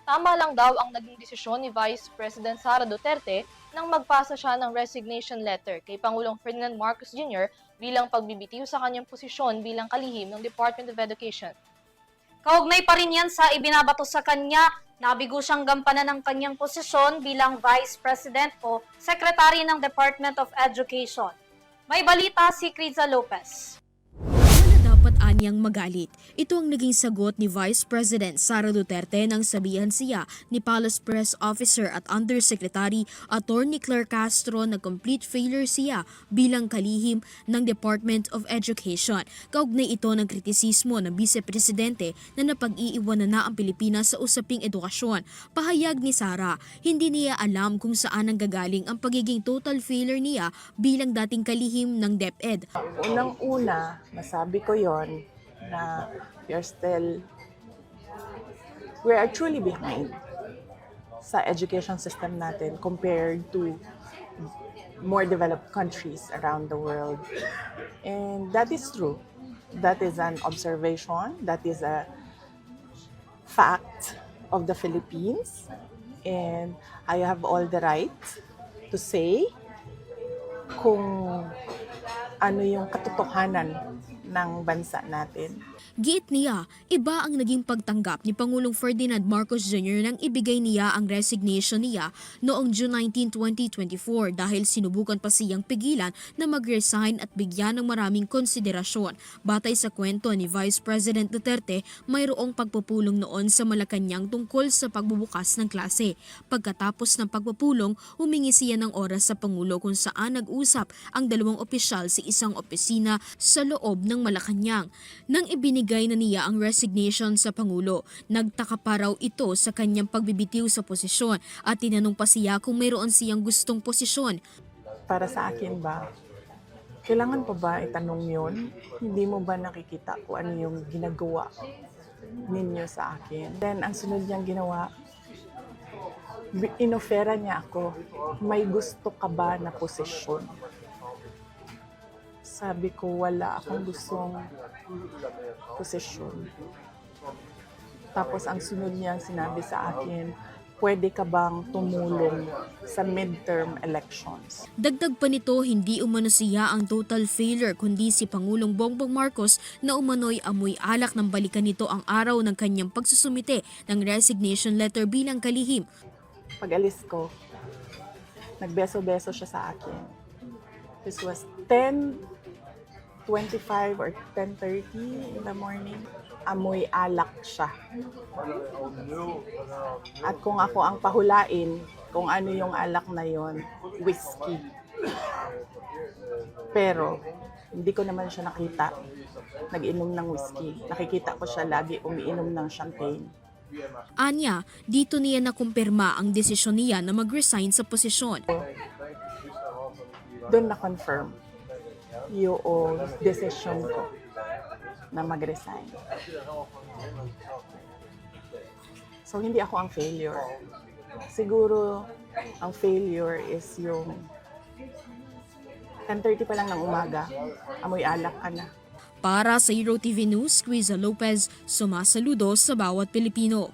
Tama lang daw ang naging desisyon ni Vice President Sara Duterte nang magpasa siya ng resignation letter kay Pangulong Ferdinand Marcos Jr. bilang pagbibitiw sa kanyang posisyon bilang kalihim ng Department of Education. Kaugnay pa rin yan sa ibinabato sa kanya, nabigo siyang gampanan ng kanyang posisyon bilang Vice President o Secretary ng Department of Education. May balita si Criza Lopez. Dapat anyang magalit. Ito ang naging sagot ni Vice President Sara Duterte nang sabihan siya ni Palace Press Officer at Undersecretary Attorney Claire Castro na complete failure siya bilang kalihim ng Department of Education. Kaugnay ito ng kritisismo ng Vice Presidente na napag-iiwanan na ang Pilipinas sa usaping edukasyon. Pahayag ni Sara, hindi niya alam kung saan nanggagaling ang pagiging total failure niya bilang dating kalihim ng DepEd. Unang-una, masabi ko yon na we are truly behind sa education system natin compared to more developed countries around the world. And that is true. That is an observation. That is a fact of the Philippines. And I have all the right to say kung ano yung katotohanan ng bansa natin. Giit niya, iba ang naging pagtanggap ni Pangulong Ferdinand Marcos Jr. nang ibigay niya ang resignation niya noong June 19, 2024 dahil sinubukan pa siyang pigilan na mag-resign at bigyan ng maraming konsiderasyon. Batay sa kwento ni Vice President Duterte, mayroong pagpupulong noon sa Malacanang tungkol sa pagbubukas ng klase. Pagkatapos ng pagpupulong, humingi siya ng oras sa Pangulo kung saan nag-usap ang dalawang opisyal sa isang opisina sa loob ng Malacanang. Nang ibinigay na niya ang resignation sa Pangulo, nagtaka pa raw ito sa kanyang pagbibitiw sa posisyon at tinanong pa siya kung mayroon siyang gustong posisyon. Para sa akin ba, kailangan pa ba itanong yun? Hindi mo ba nakikita kung ano yung ginagawa ninyo sa akin? Then ang sunod niyang ginawa, inofera niya ako, may gusto ka ba na posisyon? Sabi ko, wala akong gustong posisyon. Tapos ang sunod niyang sinabi sa akin, pwede ka bang tumulong sa midterm elections? Dagdag pa nito, hindi umano siya ang total failure kundi si Pangulong Bongbong Marcos na umano'y amoy alak nang balikan nito ang araw ng kanyang pagsusumite ng resignation letter bilang kalihim. Pag-alis ko, nagbeso-beso siya sa akin. This was 10:25 or 10:30 in the morning. Amoy alak siya. At kung ako ang pahulain, kung ano yung alak na yon, whiskey. Pero, hindi ko naman siya nakita nag-inom ng whiskey. Nakikita ko siya lagi umiinom ng champagne. Anya, dito niya nakumpirma ang desisyon niya na mag-resign sa posisyon. Doon na-confirm yung decision ko na mag-resign. So, hindi ako ang failure. Siguro, ang failure is yung 10:30 pa lang ng umaga, amoy alak ka na. Para sa Hero TV News, Criza Lopez, sumasaludo sa bawat Pilipino.